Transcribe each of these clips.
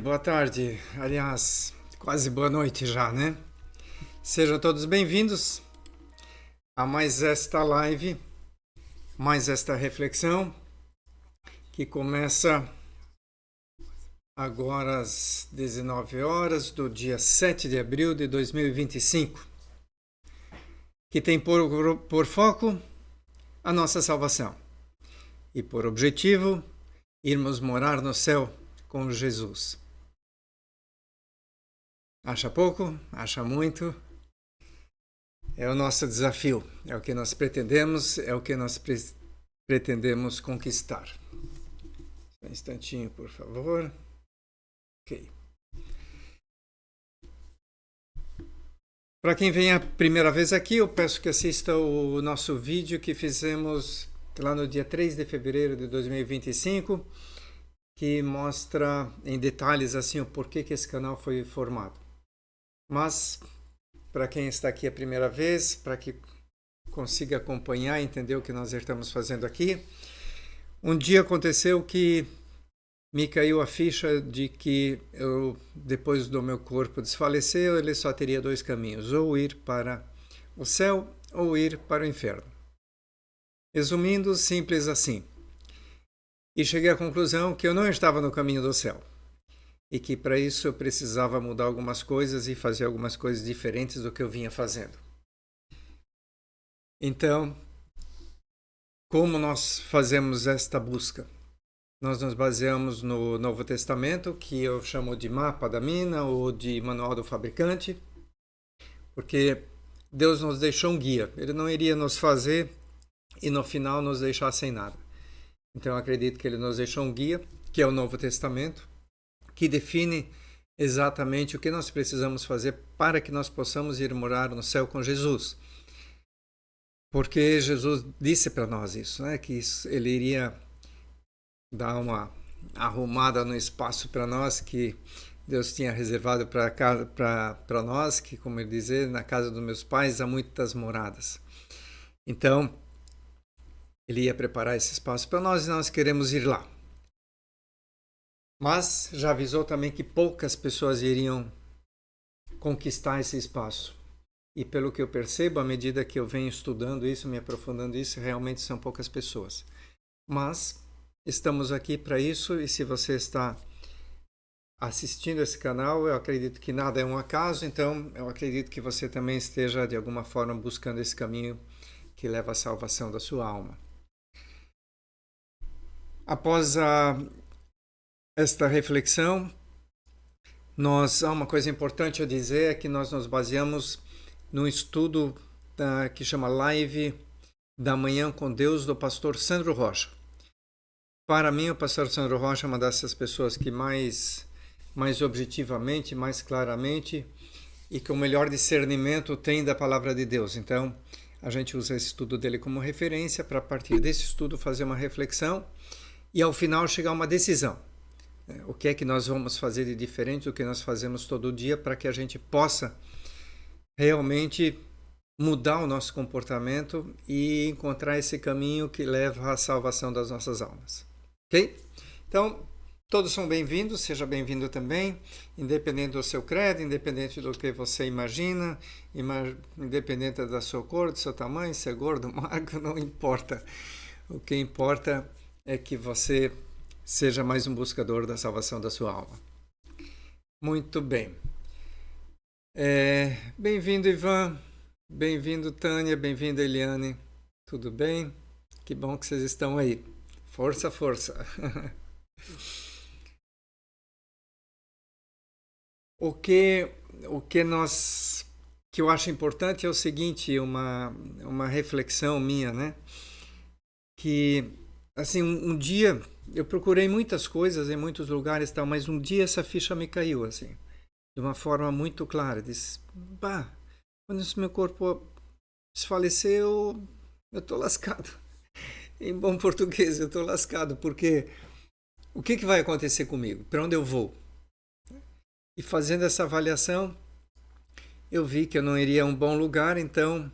Boa tarde. Aliás, quase boa noite já, né? Sejam todos bem-vindos a mais esta live, mais esta reflexão, que começa agora às 19 horas do dia 7 de abril de 2025, que tem por foco a nossa salvação e por objetivo irmos morar no céu com Jesus. Acha pouco? Acha muito? É o nosso desafio, é o que nós pretendemos, é o que nós pretendemos conquistar. Um instantinho, por favor. Ok. Para quem vem a primeira vez aqui, eu peço que assista o nosso vídeo que fizemos lá no dia 3 de fevereiro de 2025, que mostra em detalhes assim o porquê que esse canal foi formado. Mas, para quem está aqui a primeira vez, para que consiga acompanhar e entender o que nós estamos fazendo aqui, um dia aconteceu que me caiu a ficha de que depois do meu corpo desfalecer, ele só teria dois caminhos, ou ir para o céu ou ir para o inferno. Resumindo, simples assim. E cheguei à conclusão que eu não estava no caminho do céu. E que para isso eu precisava mudar algumas coisas e fazer algumas coisas diferentes do que eu vinha fazendo. Então, como nós fazemos esta busca? Nós nos baseamos no Novo Testamento, que eu chamo de mapa da mina ou de manual do fabricante, porque Deus nos deixou um guia. Ele não iria nos fazer e no final nos deixar sem nada. Então eu acredito que ele nos deixou um guia, que é o Novo Testamento, que define exatamente o que nós precisamos fazer para que nós possamos ir morar no céu com Jesus. Porque Jesus disse para nós isso, né? Que ele iria dar uma arrumada no espaço para nós que Deus tinha reservado para nós, que, como ele dizer, na casa dos meus pais há muitas moradas. Então, ele ia preparar esse espaço para nós e nós queremos ir lá. Mas já avisou também que poucas pessoas iriam conquistar esse espaço. E pelo que eu percebo, à medida que eu venho estudando isso, me aprofundando isso, realmente são poucas pessoas. Mas estamos aqui para isso, e se você está assistindo esse canal, eu acredito que nada é um acaso, então eu acredito que você também esteja de alguma forma buscando esse caminho que leva à salvação da sua alma. Após esta reflexão, há uma coisa importante a dizer, é que nós nos baseamos num estudo que chama Live da Manhã com Deus, do pastor Sandro Rocha. Para mim, o pastor Sandro Rocha é uma dessas pessoas que mais objetivamente, mais claramente e com o melhor discernimento tem da palavra de Deus. Então, a gente usa esse estudo dele como referência para, a partir desse estudo, fazer uma reflexão e, ao final, chegar a uma decisão. O que é que nós vamos fazer de diferente do que nós fazemos todo dia para que a gente possa realmente mudar o nosso comportamento e encontrar esse caminho que leva à salvação das nossas almas. Ok? Então, todos são bem-vindos, seja bem-vindo também, independente do seu credo, independente do que você imagina, independente da sua cor, do seu tamanho, se é gordo, magro, não importa. O que importa é que você seja mais um buscador da salvação da sua alma. Muito bem. Bem-vindo, Ivan. Bem-vindo, Tânia. Bem-vindo, Eliane. Tudo bem? Que bom que vocês estão aí. Força, força. O que eu acho importante é o seguinte, uma reflexão minha, né? Que, assim, um dia eu procurei muitas coisas em muitos lugares, tal, mas um dia essa ficha me caiu, assim, de uma forma muito clara. Disse, quando esse meu corpo desfaleceu, eu tô lascado. Em bom português, eu tô lascado, porque o que vai acontecer comigo? Para onde eu vou? E fazendo essa avaliação, eu vi que eu não iria a um bom lugar, então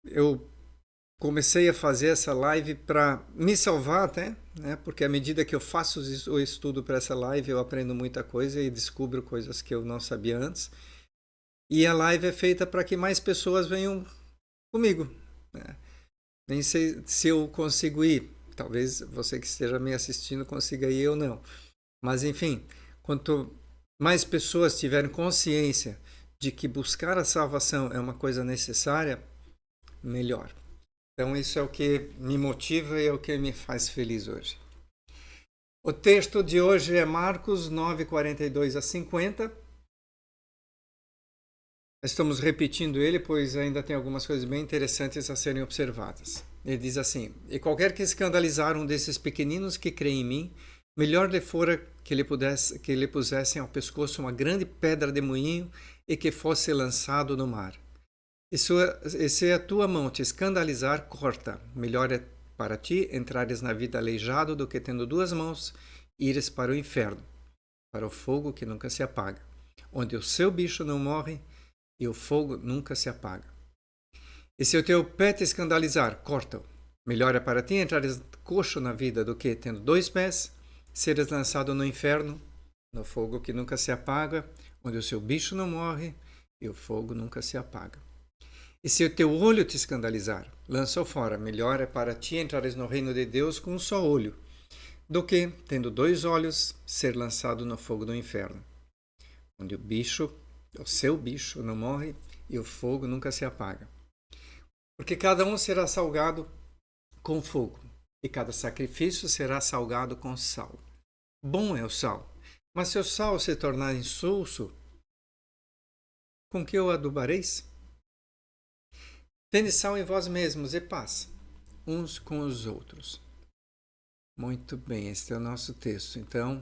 eu comecei a fazer essa live para me salvar até, né? Porque à medida que eu faço o estudo para essa live, eu aprendo muita coisa e descubro coisas que eu não sabia antes. E a live é feita para que mais pessoas venham comigo, né? Nem sei se eu consigo ir. Talvez você que esteja me assistindo consiga ir ou não. Mas enfim, quanto mais pessoas tiverem consciência de que buscar a salvação é uma coisa necessária, melhor. Então isso é o que me motiva e é o que me faz feliz hoje. O texto de hoje é Marcos 9, 42 a 50. Estamos repetindo ele, pois ainda tem algumas coisas bem interessantes a serem observadas. Ele diz assim: E qualquer que escandalizar um desses pequeninos que crê em mim, melhor lhe fora que lhe pusessem ao pescoço uma grande pedra de moinho e que fosse lançado no mar. E se a tua mão te escandalizar, corta. Melhor é para ti entrares na vida aleijado do que tendo duas mãos ires para o inferno, para o fogo que nunca se apaga, onde o seu bicho não morre e o fogo nunca se apaga. E se o teu pé te escandalizar, corta-o. Melhor é para ti entrares coxo na vida do que, tendo dois pés, seres lançado no inferno, no fogo que nunca se apaga, onde o seu bicho não morre e o fogo nunca se apaga. E se o teu olho te escandalizar, lança-o fora. Melhor é para ti entrares no reino de Deus com um só olho, do que, tendo dois olhos, ser lançado no fogo do inferno, onde o seu bicho não morre e o fogo nunca se apaga. Porque cada um será salgado com fogo, e cada sacrifício será salgado com sal. Bom é o sal, mas se o sal se tornar insulso, com que o adubareis? Tende sal em vós mesmos e paz, uns com os outros. Muito bem, este é o nosso texto. Então,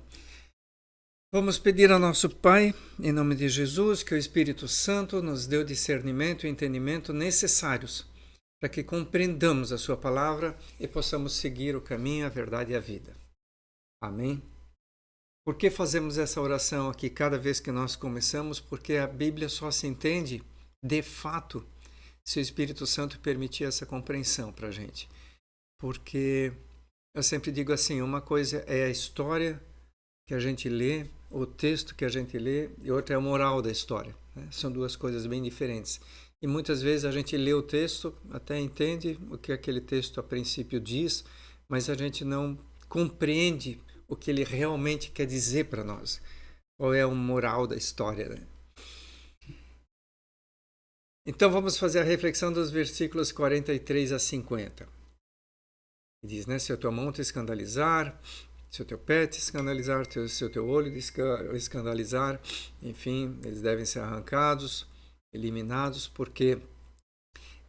vamos pedir ao nosso Pai, em nome de Jesus, que o Espírito Santo nos dê o discernimento e entendimento necessários para que compreendamos a sua palavra e possamos seguir o caminho, a verdade e a vida. Amém? Por que fazemos essa oração aqui cada vez que nós começamos? Porque a Bíblia só se entende, de fato, se o Espírito Santo permitir essa compreensão para a gente. Porque eu sempre digo assim, uma coisa é a história que a gente lê, o texto que a gente lê, e outra é a moral da história, né? São duas coisas bem diferentes. E muitas vezes a gente lê o texto, até entende o que aquele texto a princípio diz, mas a gente não compreende o que ele realmente quer dizer para nós. Qual é a moral da história, né? Então vamos fazer a reflexão dos versículos 43 a 50. Diz, né? Se a tua mão te escandalizar, se o teu pé te escandalizar, se o teu olho te escandalizar, enfim, eles devem ser arrancados, eliminados, porque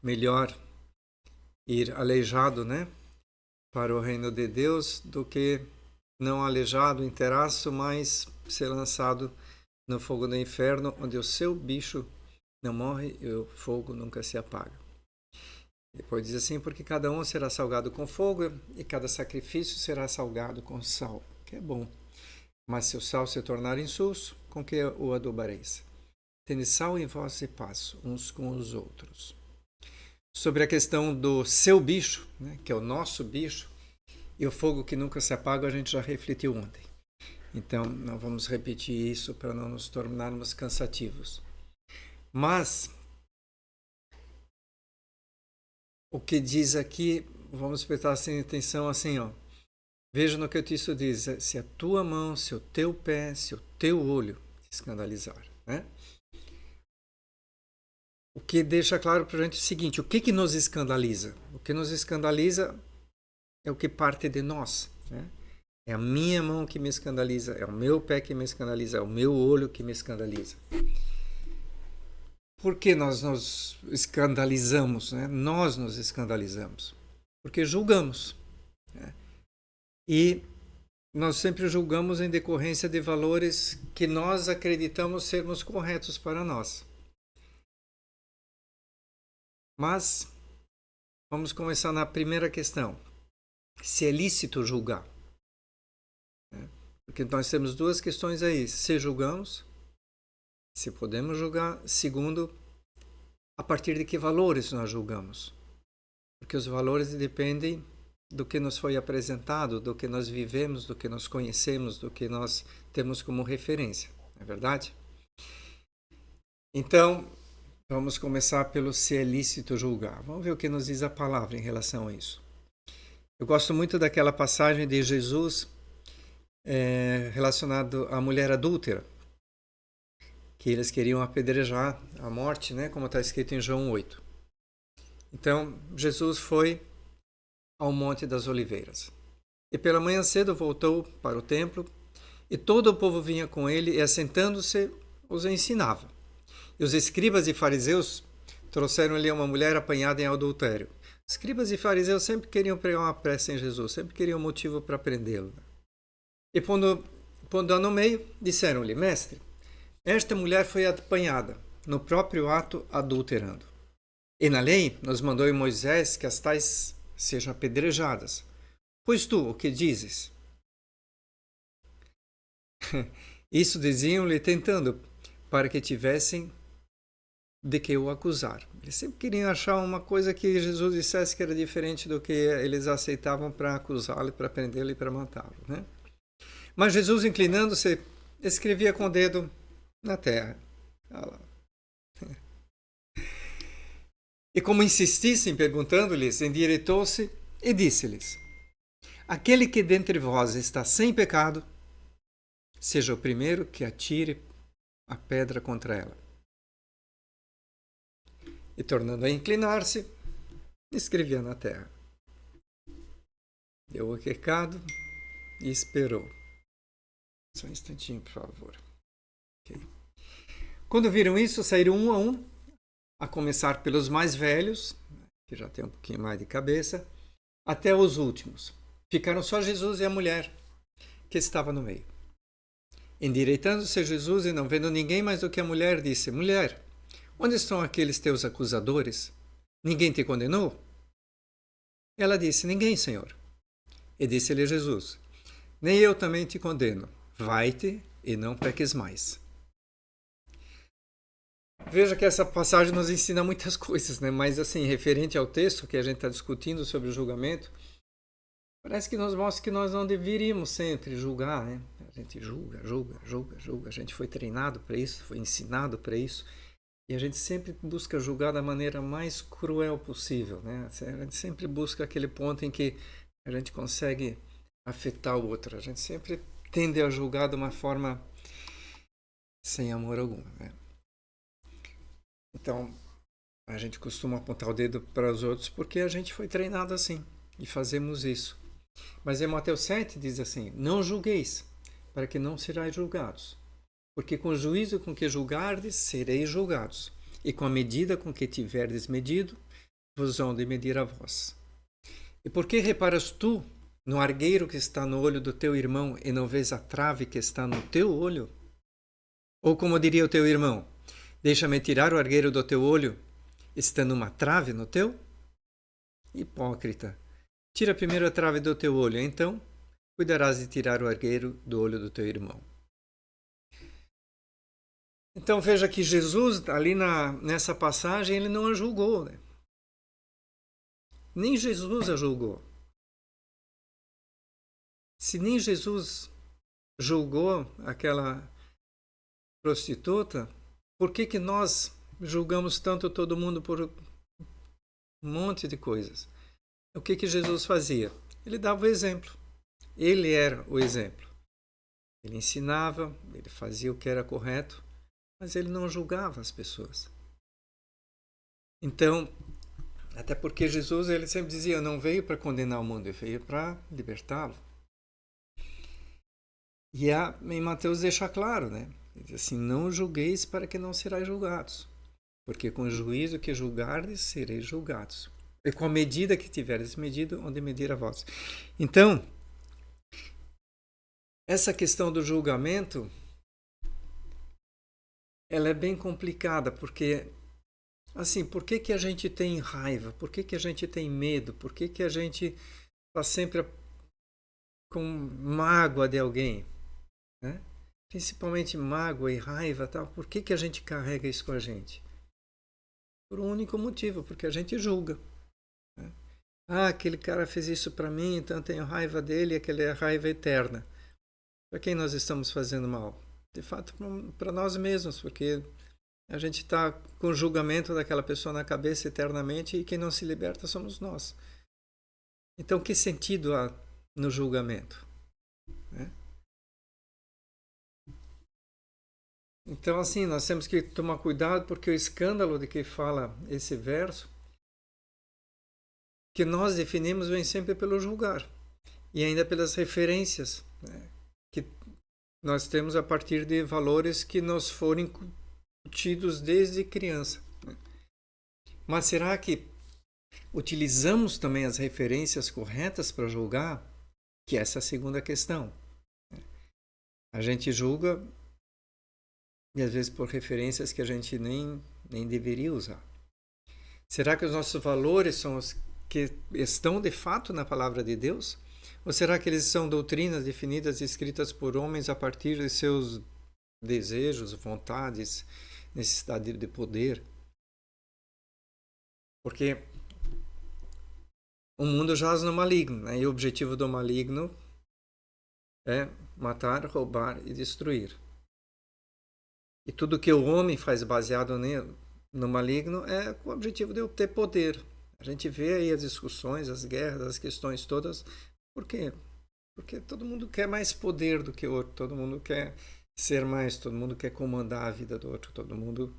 melhor ir aleijado, né, para o reino de Deus do que não aleijado, inteiraço, mas ser lançado no fogo do inferno, onde o seu bicho não morre e o fogo nunca se apaga. Depois diz assim, porque cada um será salgado com fogo e cada sacrifício será salgado com sal, que é bom. Mas se o sal se tornar insulso, com que o adubareis? Tende sal em vós e paz, uns com os outros. Sobre a questão do seu bicho, né, que é o nosso bicho, e o fogo que nunca se apaga, a gente já refletiu ontem. Então, não vamos repetir isso para não nos tornarmos cansativos. Mas o que diz aqui, vamos prestar atenção assim, ó. Veja no que o texto diz, se a tua mão, se o teu pé, se o teu olho te escandalizar, né? O que deixa claro para a gente o seguinte, o que nos escandaliza? O que nos escandaliza é o que parte de nós, né? É a minha mão que me escandaliza, é o meu pé que me escandaliza, é o meu olho que me escandaliza. Por que nós nos escandalizamos, né? Nós nos escandalizamos porque julgamos, né? E nós sempre julgamos em decorrência de valores que nós acreditamos sermos corretos para nós. Mas vamos começar na primeira questão. Se é lícito julgar? Porque nós temos duas questões aí. Se julgamos, se podemos julgar. Segundo, a partir de que valores nós julgamos? Porque os valores dependem do que nos foi apresentado, do que nós vivemos, do que nós conhecemos, do que nós temos como referência. Não é verdade? Então, vamos começar pelo se é lícito julgar. Vamos ver o que nos diz a palavra em relação a isso. Eu gosto muito daquela passagem de Jesus relacionado à mulher adúltera, que eles queriam apedrejar à morte, né? Como está escrito em João 8. Então, Jesus foi ao Monte das Oliveiras. E pela manhã cedo voltou para o templo, e todo o povo vinha com ele, e assentando-se, os ensinava. E os escribas e fariseus trouxeram-lhe uma mulher apanhada em adultério. Escribas e fariseus sempre queriam pregar uma peça em Jesus, sempre queriam motivo para prendê-lo. E pondo-a no meio, disseram-lhe: Mestre, esta mulher foi apanhada no próprio ato adulterando. E na lei nos mandou Moisés que as tais sejam apedrejadas. Pois tu, o que dizes? Isso diziam-lhe tentando, para que tivessem de que o acusar. Eles sempre queriam achar uma coisa que Jesus dissesse que era diferente do que eles aceitavam para acusá-lo, para prendê-lo e para matá-lo, né? Mas Jesus, inclinando-se, escrevia com o dedo na terra. E como insistissem perguntando-lhes, endireitou-se e disse-lhes: Aquele que dentre vós está sem pecado, seja o primeiro que atire a pedra contra ela. E tornando a inclinar-se, escrevia na terra. Deu o recado e esperou. Só um instantinho, por favor. Okay. Quando viram isso, saíram um a um, a começar pelos mais velhos, que já tem um pouquinho mais de cabeça, até os últimos. Ficaram só Jesus e a mulher, que estava no meio. Endireitando-se Jesus e não vendo ninguém mais do que a mulher, disse: Mulher, onde estão aqueles teus acusadores? Ninguém te condenou? Ela disse: Ninguém, Senhor. E disse-lhe Jesus: Nem eu também te condeno. Vai-te e não peques mais. Veja que essa passagem nos ensina muitas coisas, né? Mas assim, referente ao texto que a gente está discutindo sobre o julgamento, parece que nos mostra que nós não deveríamos sempre julgar, né? A gente julga. A gente foi treinado para isso, foi ensinado para isso. E a gente sempre busca julgar da maneira mais cruel possível, né? A gente sempre busca aquele ponto em que a gente consegue afetar o outro. A gente sempre tende a julgar de uma forma sem amor algum, né? Então, a gente costuma apontar o dedo para os outros porque a gente foi treinado assim e fazemos isso. Mas em Mateus 7 diz assim: Não julgueis, para que não serais julgados. Porque com o juízo com que julgardes, sereis julgados. E com a medida com que tiverdes medido, vos hão de medir a vós. E por que reparas tu no argueiro que está no olho do teu irmão e não vês a trave que está no teu olho? Ou como diria o teu irmão: Deixa-me tirar o argueiro do teu olho, estando uma trave no teu? Hipócrita, tira primeiro a trave do teu olho, então cuidarás de tirar o argueiro do olho do teu irmão. Então veja que Jesus, ali nessa passagem, ele não a julgou, né? Nem Jesus a julgou. Se nem Jesus julgou aquela prostituta, por que nós julgamos tanto todo mundo por um monte de coisas? O que Jesus fazia? Ele dava o exemplo. Ele era o exemplo. Ele ensinava, ele fazia o que era correto, mas ele não julgava as pessoas. Então, até porque Jesus, ele sempre dizia: não veio para condenar o mundo, ele veio para libertá-lo. E em Mateus deixa claro, né? Ele diz assim: não julgueis para que não serais julgados, porque com o juízo que julgardes, sereis julgados. E com a medida que tiveres medido, onde medir a vós. Então, essa questão do julgamento, ela é bem complicada, porque, assim, por que a gente tem raiva? Por que a gente tem medo? Por que a gente está sempre com mágoa de alguém, né? Principalmente mágoa e raiva, tal. Por que a gente carrega isso com a gente? Por um único motivo, porque a gente julga, né? Ah, aquele cara fez isso para mim, então eu tenho raiva dele, aquela é a raiva eterna. Para quem nós estamos fazendo mal? De fato, para nós mesmos, porque a gente está com o julgamento daquela pessoa na cabeça eternamente e quem não se liberta somos nós. Então, que sentido há no julgamento? Né? Então, assim, nós temos que tomar cuidado porque o escândalo de que fala esse verso, que nós definimos, vem sempre pelo julgar e ainda pelas referências, né, que nós temos a partir de valores que nos foram incutidos desde criança. Né? Mas será que utilizamos também as referências corretas para julgar? Que essa é a segunda questão. A gente julga e às vezes por referências que a gente nem deveria usar. Será que os nossos valores são os que estão de fato na palavra de Deus? Ou será que eles são doutrinas definidas e escritas por homens a partir de seus desejos, vontades, necessidade de poder? Porque o mundo jaz no maligno, né? E o objetivo do maligno é matar, roubar e destruir. E tudo que o homem faz baseado no maligno é com o objetivo de obter poder. A gente vê aí as discussões, as guerras, as questões todas. Por quê? Porque todo mundo quer mais poder do que o outro, todo mundo quer ser mais, todo mundo quer comandar a vida do outro, todo mundo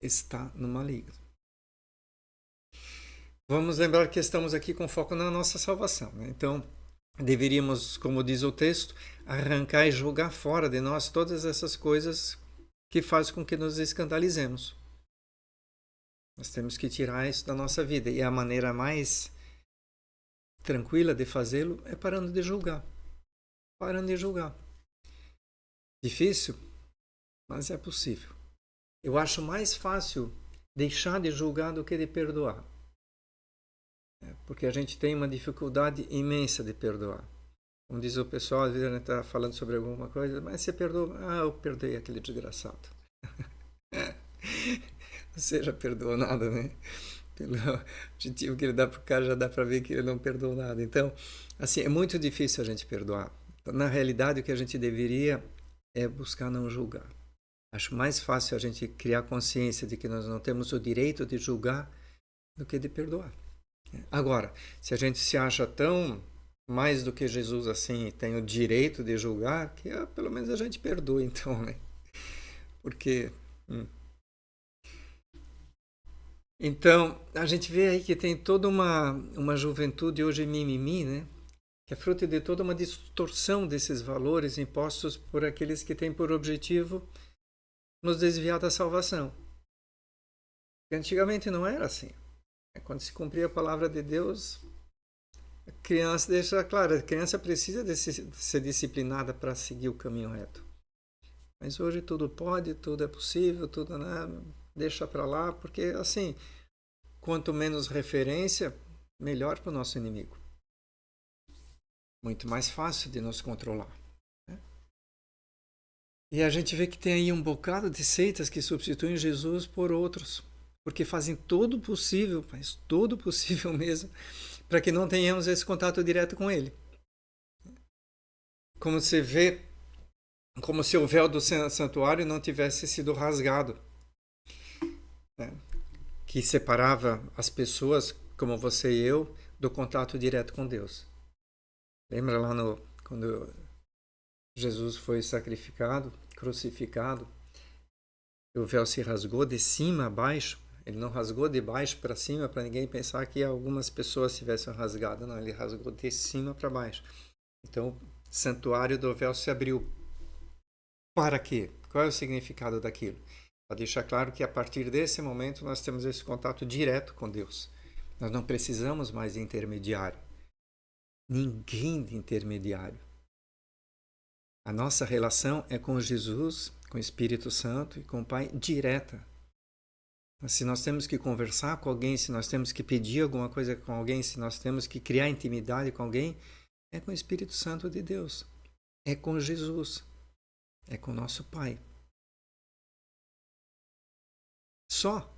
está no maligno. Vamos lembrar que estamos aqui com foco na nossa salvação. Né? Então, deveríamos, como diz o texto, arrancar e jogar fora de nós todas essas coisas que fazem com que nos escandalizemos. Nós temos que tirar isso da nossa vida. E a maneira mais tranquila de fazê-lo é parando de julgar. Parando de julgar. Difícil, mas é possível. Eu acho mais fácil deixar de julgar do que de perdoar. Porque a gente tem uma dificuldade imensa de perdoar. Como diz o pessoal, às vezes a gente está falando sobre alguma coisa, mas você perdoa? Ah, eu perdoei aquele desgraçado. Você já perdoou nada, né? Pelo objetivo que ele dá para o cara, já dá para ver que ele não perdoou nada. Então, assim, é muito difícil a gente perdoar. Então, na realidade, o que a gente deveria é buscar não julgar. Acho mais fácil a gente criar consciência de que nós não temos o direito de julgar do que de perdoar. Agora, se a gente se acha tão mais do que Jesus assim e tem o direito de julgar, que pelo menos a gente perdoa então, né? Porque... Então, a gente vê aí que tem toda uma juventude hoje mimimi, né? Que é fruto de toda uma distorção desses valores impostos por aqueles que têm por objetivo nos desviar da salvação. Antigamente não era assim. Quando se cumpria a palavra de Deus, a criança deixa claro, a criança precisa de ser disciplinada para seguir o caminho reto. Mas hoje tudo pode, tudo é possível, tudo, né? Deixa para lá, porque assim, quanto menos referência, melhor para o nosso inimigo. Muito mais fácil de nos controlar. Né? E a gente vê que tem aí um bocado de seitas que substituem Jesus por outros, porque fazem todo o possível, mas todo o possível mesmo, para que não tenhamos esse contato direto com ele. Como se vê, como se o véu do santuário não tivesse sido rasgado, né? Que separava as pessoas, como você e eu, do contato direto com Deus. Lembra lá quando Jesus foi sacrificado, crucificado, o véu se rasgou de cima a baixo. Ele não rasgou de baixo para cima para ninguém pensar que algumas pessoas tivessem rasgado. Não, ele rasgou de cima para baixo. Então, o santuário do véu se abriu. Para quê? Qual é o significado daquilo? Para deixar claro que a partir desse momento nós temos esse contato direto com Deus. Nós não precisamos mais de intermediário. Ninguém de intermediário. A nossa relação é com Jesus, com o Espírito Santo e com o Pai direta. Se nós temos que conversar com alguém, se nós temos que pedir alguma coisa com alguém, se nós temos que criar intimidade com alguém, é com o Espírito Santo de Deus. É com Jesus. É com o nosso Pai. Só.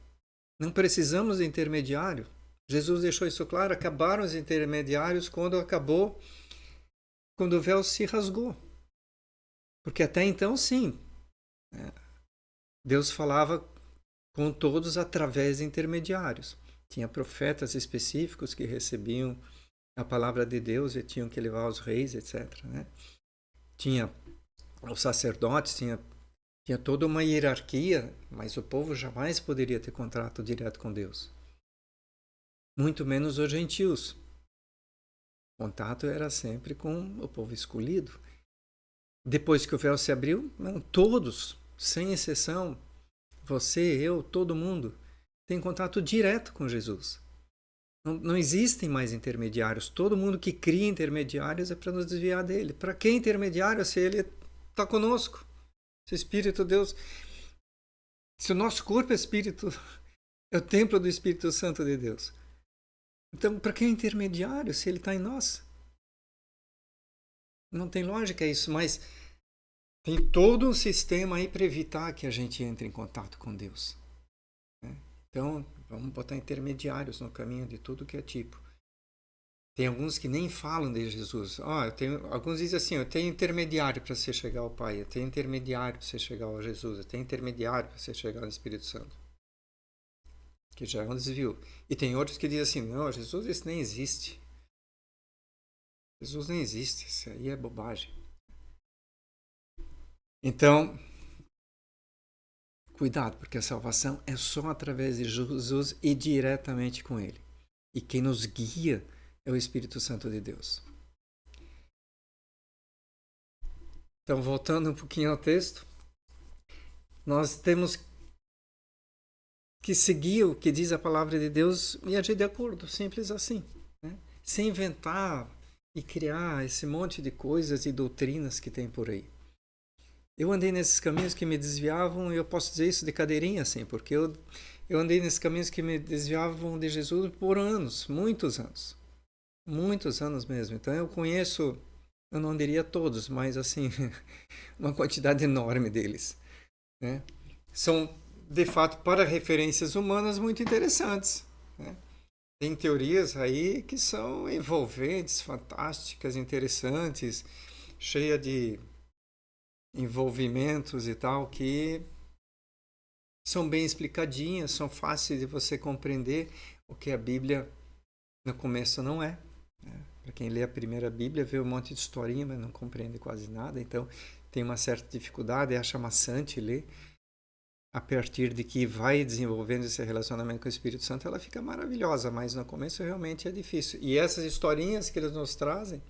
Não precisamos de intermediário. Jesus deixou isso claro, acabaram os intermediários quando o véu se rasgou. Porque até então, sim, Deus falava com todos através de intermediários. Tinha profetas específicos que recebiam a palavra de Deus e tinham que levar aos reis, etc. Né? Tinha os sacerdotes, tinha toda uma hierarquia, mas o povo jamais poderia ter contato direto com Deus. Muito menos os gentios. O contato era sempre com o povo escolhido. Depois que o véu se abriu, todos, sem exceção, você, eu, todo mundo, tem contato direto com Jesus. Não existem mais intermediários. Todo mundo que cria intermediários é para nos desviar dele. Para que intermediário se ele está conosco? Se o Espírito Deus... Se o nosso corpo é Espírito, é o templo do Espírito Santo de Deus. Então, para que intermediário se ele está em nós? Não tem lógica isso, mas tem todo um sistema aí para evitar que a gente entre em contato com Deus. Então, vamos botar intermediários no caminho de tudo que é tipo. Tem alguns que nem falam de Jesus. Alguns dizem assim, eu tenho intermediário para você chegar ao Pai, eu tenho intermediário para você chegar ao Jesus, eu tenho intermediário para você chegar ao Espírito Santo. Que já é um desvio. E tem outros que dizem assim, não, Jesus isso nem existe. Jesus nem existe, isso aí é bobagem. Então, cuidado, porque a salvação é só através de Jesus e diretamente com Ele. E quem nos guia é o Espírito Santo de Deus. Então, voltando um pouquinho ao texto, nós temos que seguir o que diz a palavra de Deus e agir de acordo, simples assim. Né? Sem inventar e criar esse monte de coisas e doutrinas que tem por aí. Eu andei nesses caminhos que me desviavam, e eu posso dizer isso de cadeirinha, assim, porque eu andei nesses caminhos que me desviavam de Jesus por anos, muitos anos mesmo. Então eu conheço, eu não diria todos, mas assim, uma quantidade enorme deles. Né? São, de fato, para referências humanas muito interessantes. Né? Tem teorias aí que são envolventes, fantásticas, interessantes, cheia de envolvimentos e tal, que são bem explicadinhas, são fáceis de você compreender, o que a Bíblia no começo não é. Né? Para quem lê a primeira Bíblia, vê um monte de historinha, mas não compreende quase nada, então tem uma certa dificuldade, acha maçante ler. A partir de que vai desenvolvendo esse relacionamento com o Espírito Santo, ela fica maravilhosa, mas no começo realmente é difícil. E essas historinhas que eles nos trazem,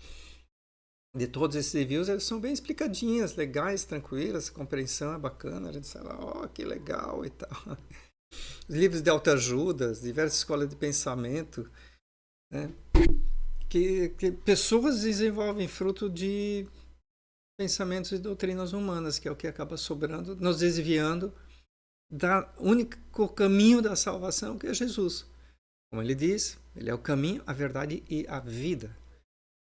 de todos esses reviews, elas são bem explicadinhas, legais, tranquilas, a compreensão é bacana, a gente fala, que legal e tal. Os livros de autoajuda, diversas escolas de pensamento, né? que pessoas desenvolvem fruto de pensamentos e doutrinas humanas, que é o que acaba sobrando, nos desviando do único caminho da salvação, que é Jesus. Como ele diz, ele é o caminho, a verdade e a vida.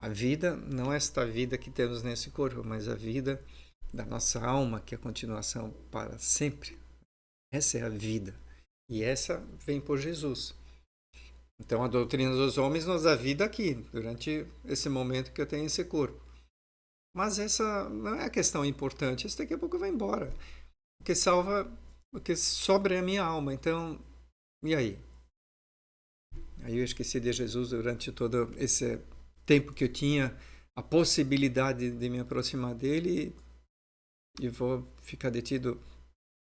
A vida não é esta vida que temos nesse corpo, mas a vida da nossa alma, que é a continuação para sempre. Essa é a vida. E essa vem por Jesus. Então a doutrina dos homens nos dá vida aqui, durante esse momento que eu tenho esse corpo. Mas essa não é a questão importante, isso daqui a pouco vai embora. O que salva, o que sobra é a minha alma. Então, e aí? Aí eu esqueci de Jesus durante todo esse tempo que eu tinha a possibilidade de me aproximar dele e vou ficar detido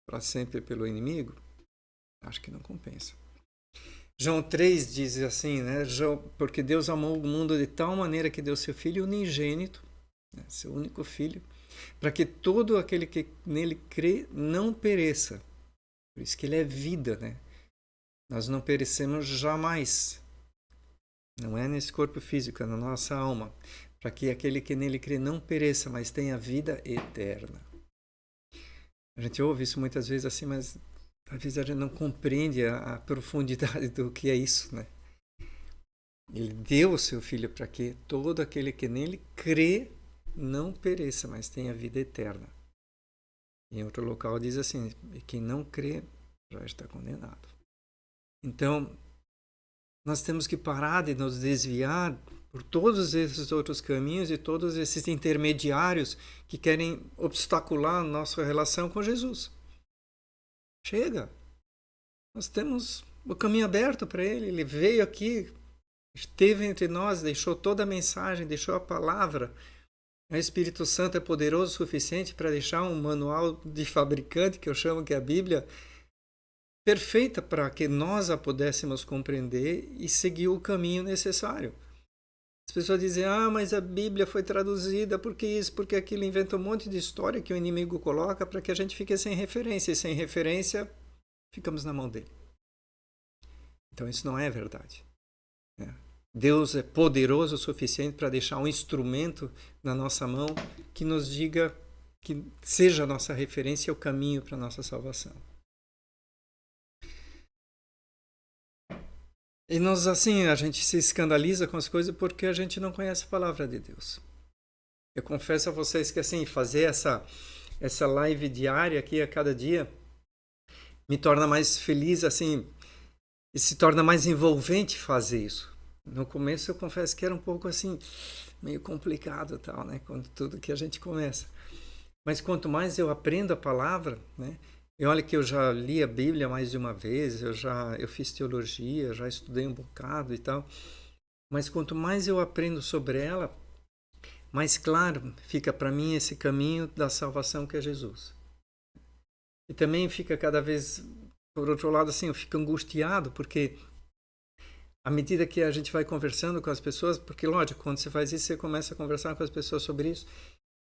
para sempre pelo inimigo? Acho que não compensa. João 3 diz assim, né? Porque Deus amou o mundo de tal maneira que deu seu Filho unigênito, né? Seu único Filho, para que todo aquele que nele crê não pereça. Por isso que ele é vida, né? Nós não perecemos jamais. Não é nesse corpo físico, é na nossa alma. Para que aquele que nele crê não pereça, mas tenha vida eterna. A gente ouve isso muitas vezes assim, mas às vezes a gente não compreende a profundidade do que é isso, né? Ele deu o seu Filho para que todo aquele que nele crê não pereça, mas tenha vida eterna. Em outro local diz assim, quem não crê já está condenado. Então, nós temos que parar de nos desviar por todos esses outros caminhos e todos esses intermediários que querem obstacular a nossa relação com Jesus. Chega! Nós temos o caminho aberto para Ele. Ele veio aqui, esteve entre nós, deixou toda a mensagem, deixou a palavra. O Espírito Santo é poderoso o suficiente para deixar um manual de fabricante, que eu chamo que é a Bíblia, perfeita para que nós a pudéssemos compreender e seguir o caminho necessário. As pessoas dizem, mas a Bíblia foi traduzida porque isso, porque aquilo, inventa um monte de história que o inimigo coloca para que a gente fique sem referência, e sem referência ficamos na mão dele. Então isso não é verdade. Deus é poderoso o suficiente para deixar um instrumento na nossa mão que nos diga, que seja a nossa referência e o caminho para a nossa salvação. E nós, assim, a gente se escandaliza com as coisas porque a gente não conhece a palavra de Deus. Eu confesso a vocês que, assim, fazer essa live diária aqui a cada dia me torna mais feliz, assim, e se torna mais envolvente fazer isso. No começo eu confesso que era um pouco, assim, meio complicado, tal, né? Quando tudo que a gente começa. Mas quanto mais eu aprendo a palavra, né? E olha que eu já li a Bíblia mais de uma vez, eu fiz teologia, já estudei um bocado e tal. Mas quanto mais eu aprendo sobre ela, mais claro fica para mim esse caminho da salvação que é Jesus. E também fica cada vez, por outro lado, assim, eu fico angustiado, porque à medida que a gente vai conversando com as pessoas, porque lógico, quando você faz isso, você começa a conversar com as pessoas sobre isso,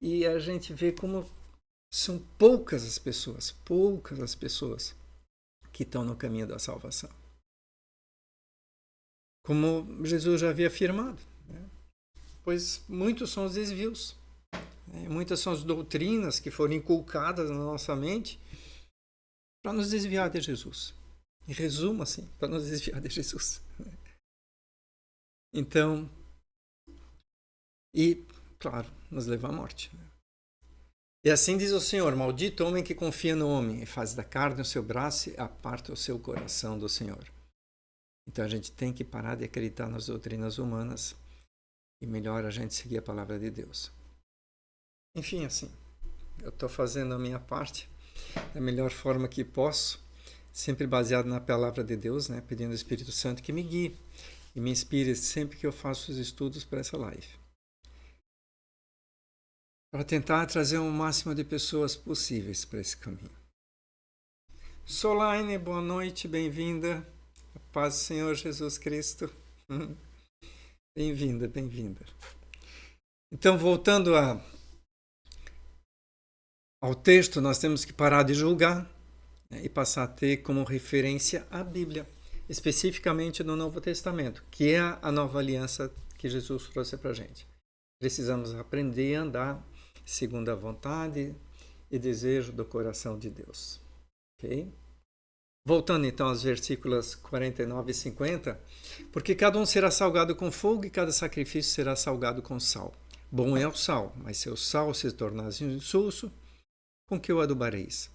e a gente vê como são poucas as pessoas que estão no caminho da salvação. Como Jesus já havia afirmado, né? Pois muitos são os desvios, né? Muitas são as doutrinas que foram inculcadas na nossa mente para nos desviar de Jesus. Em resumo, assim, para nos desviar de Jesus. Então, e, claro, nos leva à morte. E assim diz o Senhor, maldito homem que confia no homem e faz da carne o seu braço e aparta o seu coração do Senhor. Então a gente tem que parar de acreditar nas doutrinas humanas e melhor a gente seguir a palavra de Deus. Enfim, assim, eu estou fazendo a minha parte da melhor forma que posso, sempre baseado na palavra de Deus, né? Pedindo ao Espírito Santo que me guie e me inspire sempre que eu faço os estudos para essa live. Para tentar trazer o máximo de pessoas possíveis para esse caminho. Solaine, boa noite, bem-vinda. A paz do Senhor Jesus Cristo. Bem-vinda, bem-vinda. Então, voltando ao texto, nós temos que parar de julgar, né, e passar a ter como referência a Bíblia, especificamente no Novo Testamento, que é a nova aliança que Jesus trouxe para a gente. Precisamos aprender a andar segundo a vontade e desejo do coração de Deus. Ok? Voltando então aos versículos 49 e 50, porque cada um será salgado com fogo e cada sacrifício será salgado com sal. Bom é o sal, mas se o sal se tornar insulso, com que o adubareis?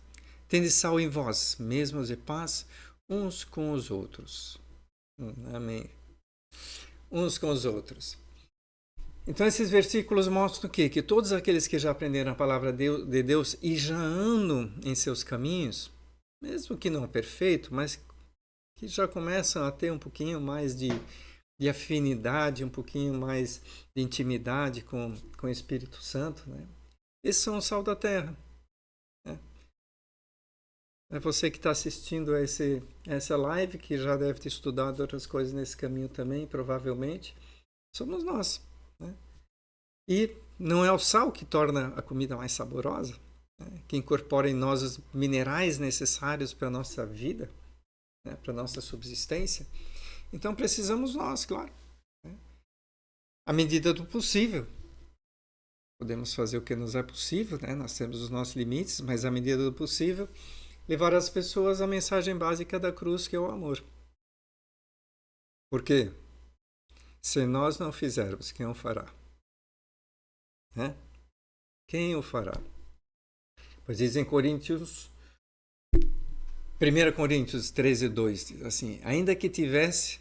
Tende sal em vós, mesmos de paz, uns com os outros. Amém. Uns com os outros. Então esses versículos mostram o quê? Que todos aqueles que já aprenderam a palavra de Deus e já andam em seus caminhos, mesmo que não perfeito, mas que já começam a ter um pouquinho mais de afinidade, um pouquinho mais de intimidade com o Espírito Santo, né? Esses são o sal da terra. Né? É você que está assistindo a essa live, que já deve ter estudado outras coisas nesse caminho também, provavelmente. Somos nós. Né? E não é o sal que torna a comida mais saborosa, né? Que incorpora em nós os minerais necessários para a nossa vida, né? Para a nossa subsistência. Então precisamos nós, claro. Né? À medida do possível. Podemos fazer o que nos é possível, né? Nós temos os nossos limites, mas à medida do possível, levar às pessoas a mensagem básica da cruz, que é o amor. Por quê? Se nós não fizermos, quem o fará? Né? Quem o fará? Pois diz em Coríntios, 1 Coríntios 13, 2, assim, ainda que tivesse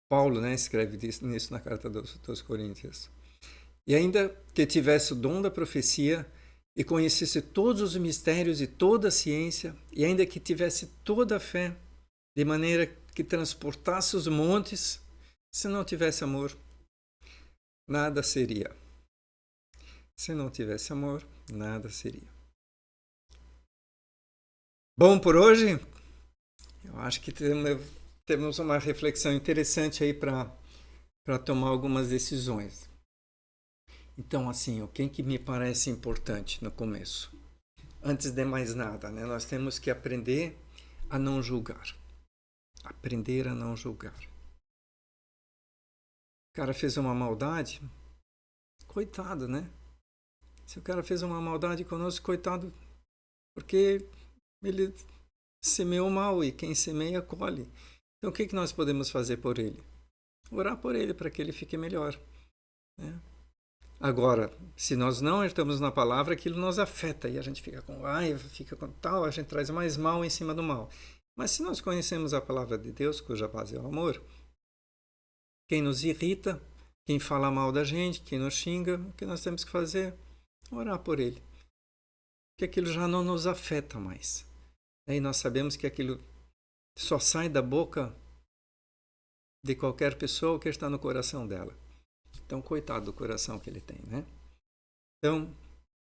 Paulo, né, escreve nisso na carta dos Coríntios. E ainda que tivesse o dom da profecia e conhecesse todos os mistérios e toda a ciência, e ainda que tivesse toda a fé, de maneira que transportasse os montes, se não tivesse amor, nada seria. Se não tivesse amor, nada seria. Bom por hoje? Eu acho que temos uma reflexão interessante aí para tomar algumas decisões. Então, assim, o que me parece importante no começo? Antes de mais nada, né, nós temos que aprender a não julgar. Aprender a não julgar. O cara fez uma maldade, coitado, né? Se o cara fez uma maldade conosco, coitado, porque ele semeou mal e quem semeia colhe. Então, o que nós podemos fazer por ele? Orar por ele para que ele fique melhor, né? Agora, se nós não estamos na palavra, aquilo nos afeta e a gente fica com raiva, fica com tal, a gente traz mais mal em cima do mal. Mas se nós conhecemos a palavra de Deus, cuja base é o amor, quem nos irrita, quem fala mal da gente, quem nos xinga, o que nós temos que fazer? Orar por ele. Porque aquilo já não nos afeta mais. Aí nós sabemos que aquilo só sai da boca de qualquer pessoa que está no coração dela. Então, coitado do coração que ele tem, né? Então,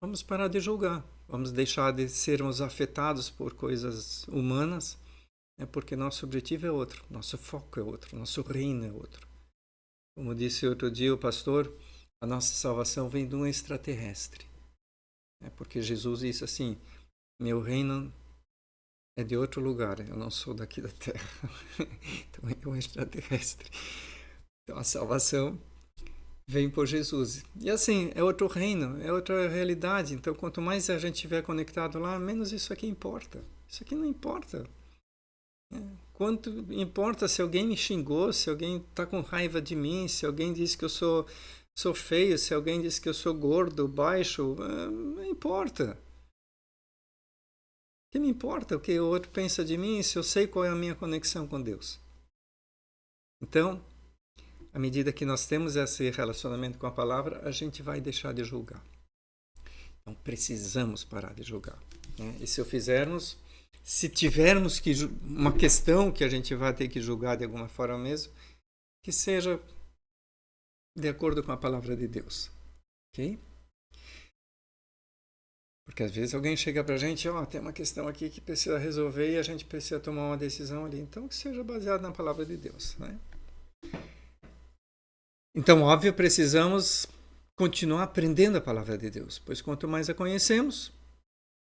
vamos parar de julgar. Vamos deixar de sermos afetados por coisas humanas, né? Porque nosso objetivo é outro, nosso foco é outro, nosso reino é outro. Como disse outro dia o pastor, a nossa salvação vem de um extraterrestre. Porque Jesus disse assim, meu reino é de outro lugar, eu não sou daqui da Terra. Então é um extraterrestre. Então a salvação vem por Jesus. E assim, é outro reino, é outra realidade. Então quanto mais a gente estiver conectado lá, menos isso aqui importa. Isso aqui não importa. Quanto importa se alguém me xingou, se alguém está com raiva de mim, se alguém diz que eu sou feio, se alguém diz que eu sou gordo, baixo, não importa. O que me importa? O que o outro pensa de mim, se eu sei qual é a minha conexão com Deus. Então, à medida que nós temos esse relacionamento com a palavra, a gente vai deixar de julgar. Então, precisamos parar de julgar, né? E se fizermos, se tivermos que uma questão que a gente vai ter que julgar de alguma forma mesmo, que seja de acordo com a palavra de Deus, ok? Porque às vezes alguém chega pra gente, tem uma questão aqui que precisa resolver e a gente precisa tomar uma decisão ali. Então, que seja baseado na palavra de Deus, né? Então, óbvio, precisamos continuar aprendendo a palavra de Deus, pois quanto mais a conhecemos,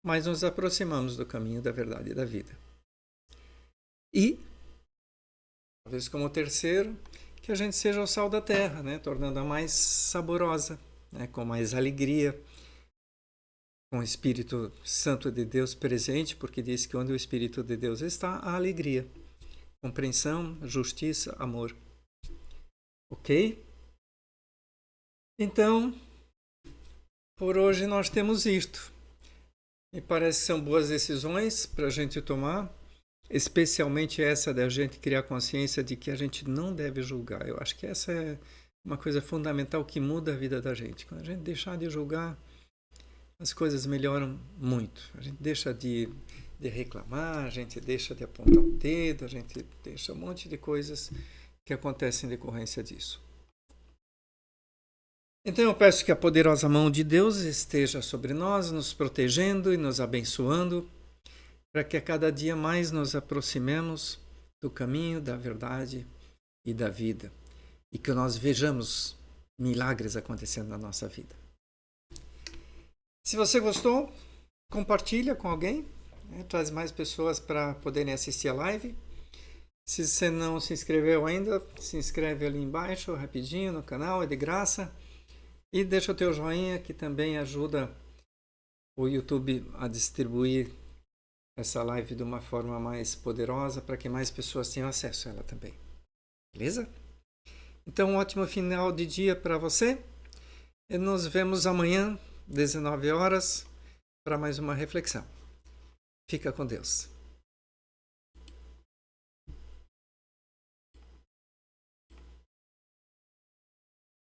mais nos aproximamos do caminho da verdade e da vida. E, talvez como terceiro, que a gente seja o sal da terra, né? Tornando-a mais saborosa, né? Com mais alegria, com o Espírito Santo de Deus presente, porque diz que onde o Espírito de Deus está, há alegria, compreensão, justiça, amor. Ok? Então, por hoje nós temos isto. Me parece que são boas decisões para a gente tomar, especialmente essa da gente criar consciência de que a gente não deve julgar. Eu acho que essa é uma coisa fundamental que muda a vida da gente. Quando a gente deixar de julgar, as coisas melhoram muito. A gente deixa de reclamar, a gente deixa de apontar o dedo, a gente deixa um monte de coisas que acontecem em decorrência disso. Então eu peço que a poderosa mão de Deus esteja sobre nós, nos protegendo e nos abençoando, para que a cada dia mais nos aproximemos do caminho, da verdade e da vida, e que nós vejamos milagres acontecendo na nossa vida. Se você gostou, compartilha com alguém, né? Traz mais pessoas para poderem assistir a live. Se você não se inscreveu ainda, se inscreve ali embaixo, rapidinho no canal, é de graça. E deixa o teu joinha, que também ajuda o YouTube a distribuir essa live de uma forma mais poderosa, para que mais pessoas tenham acesso a ela também. Beleza? Então, um ótimo final de dia para você. E nos vemos amanhã, 19 horas, para mais uma reflexão. Fica com Deus.